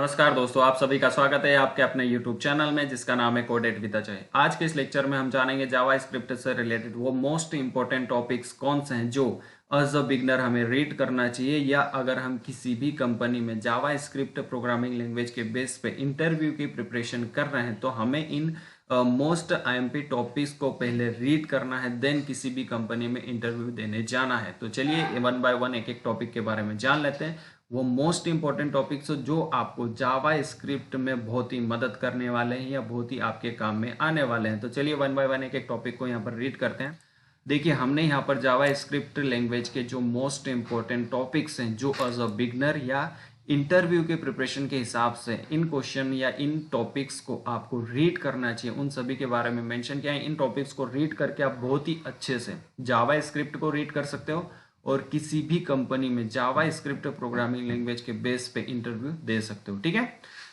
नमस्कार दोस्तों, आप सभी का स्वागत है आपके अपने YouTube चैनल में जिसका नाम है कोडेड विद अजय। आज के इस लेक्चर में हम जानेंगे जावा स्क्रिप्ट से रिलेटेड वो मोस्ट इंपॉर्टेंट टॉपिक्स कौन से हैं जो एज अ बिगनर हमें रीड करना चाहिए, या अगर हम किसी भी कंपनी में जावा स्क्रिप्ट प्रोग्रामिंग लैंग्वेज के बेस पे इंटरव्यू की प्रिपरेशन कर रहे हैं तो हमें इन मोस्ट आईएमपी टॉपिक्स को पहले रीड करना है, देन किसी भी कंपनी में इंटरव्यू देने जाना है। तो चलिए वन बाय वन एक एक टॉपिक के बारे में जान लेते हैं। वो मोस्ट इंपॉर्टेंट टॉपिक्स जो आपको जावा स्क्रिप्ट में बहुत ही मदद करने वाले हैं या बहुत ही आपके काम में आने वाले हैं। तो चलिए वन बाय वन एक एक टॉपिक को यहाँ पर रीड करते हैं। देखिए, हमने यहाँ पर जावा स्क्रिप्ट लैंग्वेज के जो मोस्ट इंपॉर्टेंट टॉपिक्स हैं जो एज अ बिगनर या इंटरव्यू के प्रिपरेशन के हिसाब से इन क्वेश्चन या इन टॉपिक्स को आपको रीड करना चाहिए, उन सभी के बारे में मेंशन किया है। इन टॉपिक्स को रीड करके आप बहुत ही अच्छे से जावा स्क्रिप्ट को रीड कर सकते हो और किसी भी कंपनी में जावा स्क्रिप्ट प्रोग्रामिंग लैंग्वेज के बेस पे इंटरव्यू दे सकते हो। ठीक है,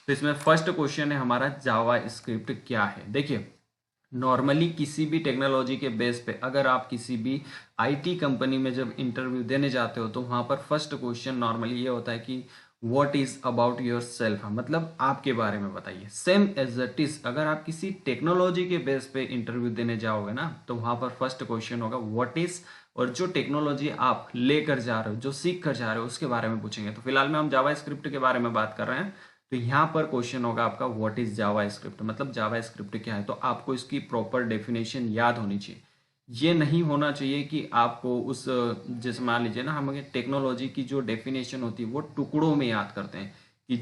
तो इसमें फर्स्ट क्वेश्चन है हमारा, जावा स्क्रिप्ट क्या है। देखिए, नॉर्मली किसी भी टेक्नोलॉजी के बेस पे अगर आप किसी भी आईटी कंपनी में जब इंटरव्यू देने जाते हो तो वहां पर फर्स्ट क्वेश्चन नॉर्मली ये होता है कि what is about your self, मतलब आपके बारे में बताइए। सेम एज इट इज अगर आप किसी टेक्नोलॉजी के बेस पे इंटरव्यू देने जाओगे ना तो वहां पर फर्स्ट क्वेश्चन होगा व्हाट इज, और जो टेक्नोलॉजी आप लेकर जा रहे हो, जो सीख कर जा रहे हो, उसके बारे में पूछेंगे। तो फिलहाल में हम जावा स्क्रिप्ट के बारे में बात कर रहे हैं, तो यहाँ पर क्वेश्चन होगा आपका व्हाट इज जावा स्क्रिप्ट, मतलब जावा स्क्रिप्ट क्या है। तो आपको इसकी प्रॉपर डेफिनेशन याद होनी चाहिए। ये नहीं होना चाहिए कि आपको उस, जैसे मान लीजिए ना, हम टेक्नोलॉजी की जो डेफिनेशन होती है वो टुकड़ों में याद करते हैं कि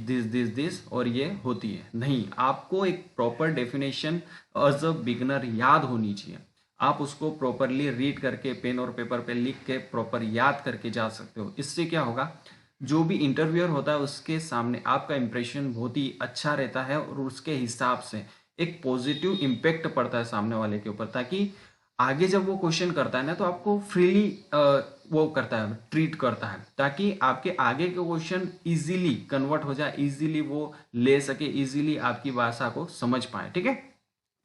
दिस और ये होती है। नहीं, आपको एक proper definition as a beginner याद होनी चाहिए। आप उसको प्रॉपरली रीड करके पेन और पेपर पे लिख के प्रॉपर याद करके जा सकते हो। इससे क्या होगा, जो भी इंटरव्यूअर होता है उसके सामने आपका इंप्रेशन बहुत ही अच्छा रहता है और उसके हिसाब से एक पॉजिटिव इम्पेक्ट पड़ता है सामने वाले के ऊपर, ताकि आगे जब वो क्वेश्चन करता है ना तो आपको फ्रीली वो करता है, ट्रीट करता है, ताकि आपके आगे के क्वेश्चन इजीली कन्वर्ट हो जाए, इजीली वो ले सके, इजीली आपकी भाषा को समझ पाए। ठीक है,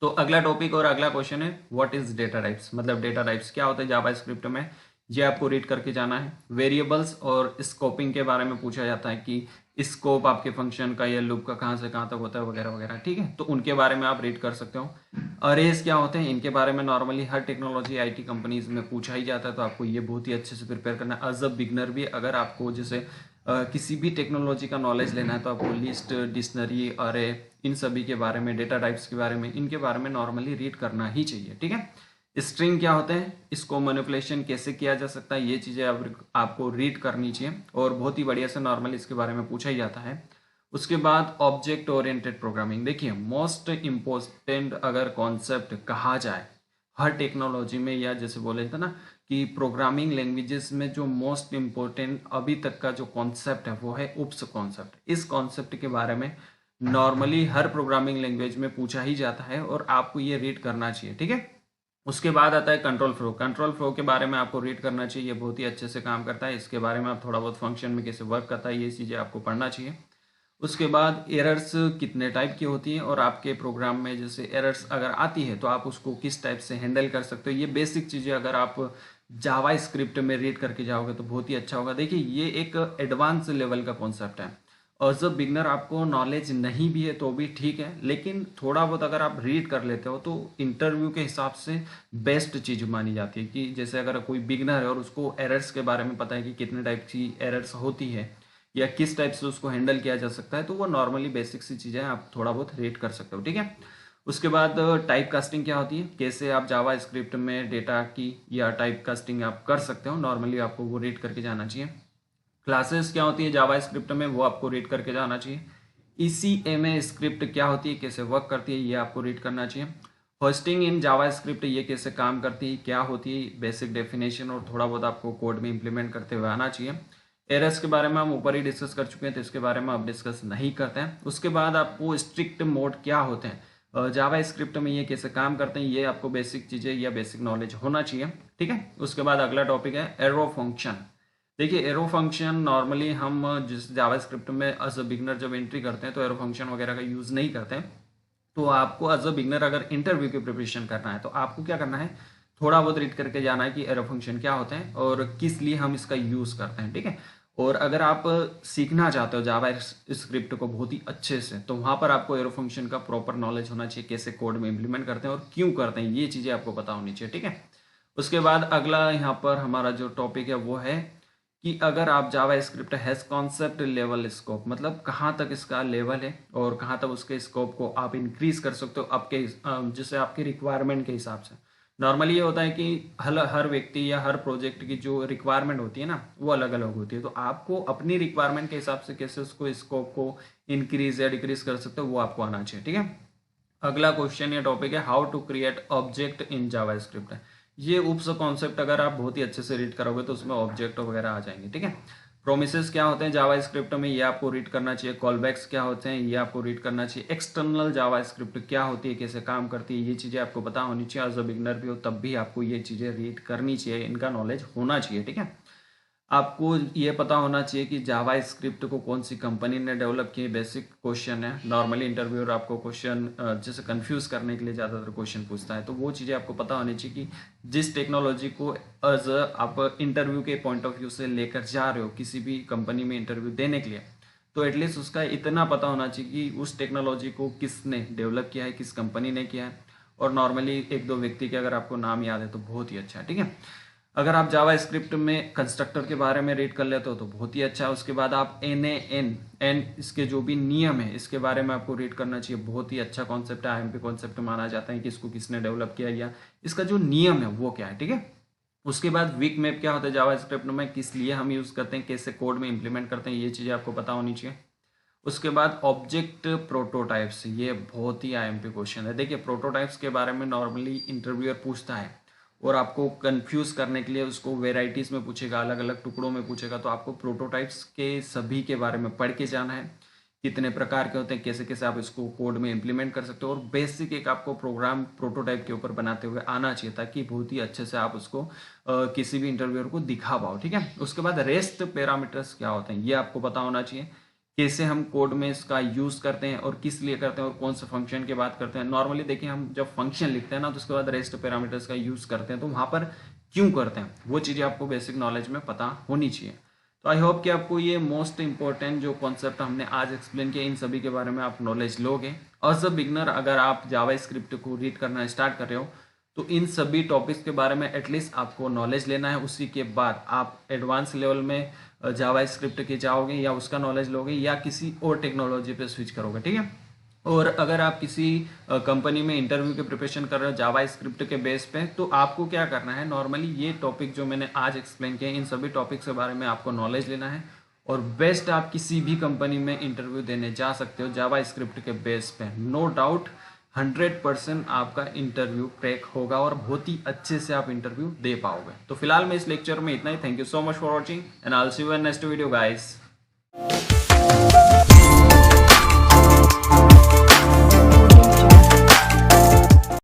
तो अगला टॉपिक और अगला क्वेश्चन है व्हाट इज डेटा टाइप्स, मतलब डेटा टाइप्स क्या होता है जावा स्क्रिप्ट में, ये आपको रीड करके जाना है। वेरिएबल्स और स्कोपिंग के बारे में पूछा जाता है कि स्कोप आपके फंक्शन का या लूप का कहाँ से कहाँ तक होता है वगैरह वगैरह। ठीक है, तो उनके बारे में आप रीड कर सकते हो। अरेज क्या होते हैं, इनके बारे में normally her technology IT companies में पूछा ही जाता है, तो आपको ये बहुत ही अच्छे से प्रिपेयर करना है। एज अ बिगनर भी अगर आपको जैसे किसी भी टेक्नोलॉजी का नॉलेज लेना है तो आपको लिस्ट, डिक्शनरी, अरे, इन सभी के बारे में, डेटा टाइप्स के बारे में, इनके बारे में नॉर्मली रीड करना ही चाहिए। ठीक है, स्ट्रिंग क्या होते हैं, इसको मैनिपुलेशन कैसे किया जा सकता है, ये चीजें आपको रीड करनी चाहिए और बहुत ही बढ़िया से नॉर्मली इसके बारे में पूछा ही जाता है। उसके बाद ऑब्जेक्ट ओरिएंटेड प्रोग्रामिंग, देखिए मोस्ट इम्पोर्टेंट अगर कॉन्सेप्ट कहा जाए हर टेक्नोलॉजी में, या जैसे बोले थे ना कि प्रोग्रामिंग लैंग्वेजेस में जो मोस्ट इम्पोर्टेंट अभी तक का जो कॉन्सेप्ट है वो है उप्स कॉन्सेप्ट। इस कॉन्सेप्ट के बारे में नॉर्मली हर प्रोग्रामिंग लैंग्वेज में पूछा ही जाता है और आपको ये रीड करना चाहिए। ठीक है, उसके बाद आता है कंट्रोल फ्लो। कंट्रोल फ्लो के बारे में आपको रीड करना चाहिए, ये बहुत ही अच्छे से काम करता है। इसके बारे में आप थोड़ा बहुत फंक्शन में कैसे वर्क करता है ये चीज़ें आपको पढ़ना चाहिए। उसके बाद एरर्स कितने टाइप की होती हैं और आपके प्रोग्राम में जैसे एरर्स अगर आती है तो आप उसको किस टाइप से हैंडल कर सकते हो, ये बेसिक चीज़ें अगर आप जावा स्क्रिप्ट में रीड करके जाओगे तो बहुत ही अच्छा होगा। देखिए, ये एक एडवांस लेवल का कॉन्सेप्ट है। एज अ बिगनर आपको नॉलेज नहीं भी है तो भी ठीक है, लेकिन थोड़ा बहुत अगर आप रीड कर लेते हो तो इंटरव्यू के हिसाब से बेस्ट चीज़ मानी जाती है। कि जैसे अगर कोई बिगनर है और उसको एरर्स के बारे में पता है कि कितने टाइप की एरर्स होती है या किस टाइप से उसको हैंडल किया जा सकता है, तो वो नॉर्मली बेसिक सी चीज़ें आप थोड़ा बहुत रीड कर सकते हो। ठीक है, उसके बाद टाइप कास्टिंग क्या होती है, कैसे आप जावा स्क्रिप्ट में डेटा की या टाइप कास्टिंग आप कर सकते हो, नॉर्मली आपको वो रीड करके जाना चाहिए। क्लासेस क्या होती है जावा स्क्रिप्ट में, वो आपको रीड करके जाना चाहिए। ECMA स्क्रिप्ट क्या होती है, कैसे वर्क करती है, ये आपको रीड करना चाहिए। होस्टिंग इन जावा स्क्रिप्ट ये कैसे काम करती है, क्या होती है, बेसिक डेफिनेशन और थोड़ा बहुत आपको कोड में इंप्लीमेंट करते हुए आना चाहिए। एरर्स के बारे में हम ऊपर ही डिस्कस कर चुके हैं तो इसके बारे में आप डिस्कस नहीं करते हैं। उसके बाद आपको स्ट्रिक्ट मोड क्या होते हैं जावा स्क्रिप्ट में, ये कैसे काम करते हैं, ये आपको बेसिक चीज़ें या बेसिक नॉलेज होना चाहिए। ठीक है, उसके बाद अगला टॉपिक है एरो फंक्शन। देखिए, एरो फंक्शन नॉर्मली हम जिस जावा स्क्रिप्ट में एज अ बिगनर जब एंट्री करते हैं तो एरो फंक्शन वगैरह का यूज़ नहीं करते हैं। तो आपको एज अ बिगनर अगर इंटरव्यू की प्रिपरेशन करना है तो आपको क्या करना है, थोड़ा बहुत रीड करके जाना है कि एरो फंक्शन क्या होते हैं और किस लिए हम इसका यूज़ करते हैं। ठीक है, और अगर आप सीखना चाहते हो जावा स्क्रिप्ट को बहुत ही अच्छे से, तो वहाँ पर आपको एरो फंक्शन का प्रॉपर नॉलेज होना चाहिए, कैसे कोड में इम्प्लीमेंट करते हैं और क्यों करते हैं, ये चीज़ें आपको पता होनी चाहिए। ठीक है। उसके बाद अगला यहाँ पर हमारा जो टॉपिक है वो है कि अगर आप JavaScript has concept level scope, मतलब कहाँ तक इसका लेवल है और कहाँ तक उसके स्कोप को आप इंक्रीज कर सकते हो आपके जैसे आपकी रिक्वायरमेंट के हिसाब से। नॉर्मली ये होता है कि हर व्यक्ति या हर प्रोजेक्ट की जो रिक्वायरमेंट होती है ना वो अलग अलग होती है, तो आपको अपनी रिक्वायरमेंट के हिसाब से कैसे उसको स्कोप को इंक्रीज या डिक्रीज कर सकते हो वो आपको आना चाहिए। ठीक है। अगला क्वेश्चन या टॉपिक है how to create object in JavaScript. ये उप्स कॉन्सेप्ट अगर आप बहुत ही अच्छे से रीड करोगे तो उसमें ऑब्जेक्ट वगैरह आ जाएंगे। ठीक है। प्रोमिसेस क्या होते हैं जावा स्क्रिप्ट में, ये आपको रीड करना चाहिए। कॉलबैक्स क्या होते हैं ये आपको रीड करना चाहिए। एक्सटर्नल जावा स्क्रिप्ट क्या होती है, कैसे काम करती है, ये चीज़ें आपको पता होनी चाहिए। एज अ बिगनर भी हो तब भी आपको ये चीज़ें रीड करनी चाहिए, इनका नॉलेज होना चाहिए। ठीक है। आपको ये पता होना चाहिए कि जावा स्क्रिप्ट को कौन सी कंपनी ने डेवलप की, बेसिक क्वेश्चन है। नॉर्मली इंटरव्यूअर आपको क्वेश्चन जैसे कंफ्यूज करने के लिए ज़्यादातर क्वेश्चन पूछता है, तो वो चीज़ें आपको पता होनी चाहिए कि जिस टेक्नोलॉजी को एज आप इंटरव्यू के पॉइंट ऑफ व्यू से लेकर जा रहे हो किसी भी कंपनी में इंटरव्यू देने के लिए, तो एटलीस्ट उसका इतना पता होना चाहिए कि उस टेक्नोलॉजी को किसने डेवलप किया है, किस कंपनी ने किया है। और नॉर्मली एक दो व्यक्ति के अगर आपको नाम याद है तो बहुत ही अच्छा है। ठीक है। अगर आप जावा स्क्रिप्ट में कंस्ट्रक्टर के बारे में रीड कर लेते हो तो बहुत ही अच्छा है। उसके बाद आप एन इसके जो भी नियम है इसके बारे में आपको रीड करना चाहिए। बहुत ही अच्छा कॉन्सेप्ट है, आईएमपी कॉन्सेप्ट माना जाता है कि इसको किसने डेवलप किया या इसका जो नियम है वो क्या है। ठीक है। उसके बाद वीक मैप क्या होता है जावा स्क्रिप्ट में, किस लिए हम यूज करते हैं, कैसे कोड में इंप्लीमेंट करते हैं, ये चीजें आपको पता होनी चाहिए। उसके बाद ऑब्जेक्ट प्रोटोटाइप्स, ये बहुत ही आईएमपी क्वेश्चन है। देखिए प्रोटोटाइप्स के बारे में नॉर्मली इंटरव्यूअर पूछता है और आपको कंफ्यूज करने के लिए उसको वेराइटीज में पूछेगा, अलग अलग टुकड़ों में पूछेगा, तो आपको प्रोटोटाइप्स के सभी के बारे में पढ़ के जाना है, कितने प्रकार के होते हैं, कैसे कैसे आप इसको कोड में इंप्लीमेंट कर सकते हो। और बेसिक एक आपको प्रोग्राम प्रोटोटाइप के ऊपर बनाते हुए आना चाहिए ताकि बहुत ही अच्छे से आप उसको किसी भी इंटरव्यूअर को दिखा पाओ। ठीक है। उसके बाद रेस्ट पैरामीटर्स क्या होते हैं ये आपको पता होना चाहिए, कैसे हम कोड में इसका यूज करते हैं और किस लिए करते हैं और कौन से फंक्शन की बात करते हैं। नॉर्मली देखिए हम जब फंक्शन लिखते हैं ना तो उसके बाद रेस्ट पैरामीटर्स का यूज करते हैं, तो वहां पर क्यों करते हैं वो चीजें आपको बेसिक नॉलेज में पता होनी चाहिए। तो आई होप कि आपको ये मोस्ट इंपॉर्टेंट जो कॉन्सेप्ट हमने आज एक्सप्लेन किया इन सभी के बारे में आप नॉलेज लोगे। एज अ बिगनर अगर आप जावा स्क्रिप्ट को रीड करना स्टार्ट कर रहे हो तो इन सभी टॉपिक्स के बारे में एटलीस्ट आपको नॉलेज लेना है। उसी के बाद आप एडवांस लेवल में जावा स्क्रिप्ट के जाओगे या उसका नॉलेज लोगे या किसी और टेक्नोलॉजी पे स्विच करोगे। ठीक है। और अगर आप किसी कंपनी में इंटरव्यू के प्रिपरेशन कर रहे हो जावा स्क्रिप्ट के बेस पे, तो आपको क्या करना है, नॉर्मली ये टॉपिक जो मैंने आज एक्सप्लेन किया इन सभी टॉपिक्स के बारे में आपको नॉलेज लेना है और बेस्ट आप किसी भी कंपनी में इंटरव्यू देने जा सकते हो जावा स्क्रिप्ट के बेस पे। नो डाउट 100% आपका इंटरव्यू क्रैक होगा और बहुत ही अच्छे से आप इंटरव्यू दे पाओगे। तो फिलहाल मैं इस लेक्चर में इतना ही। Thank you so much for watching and I will see you in next video guys.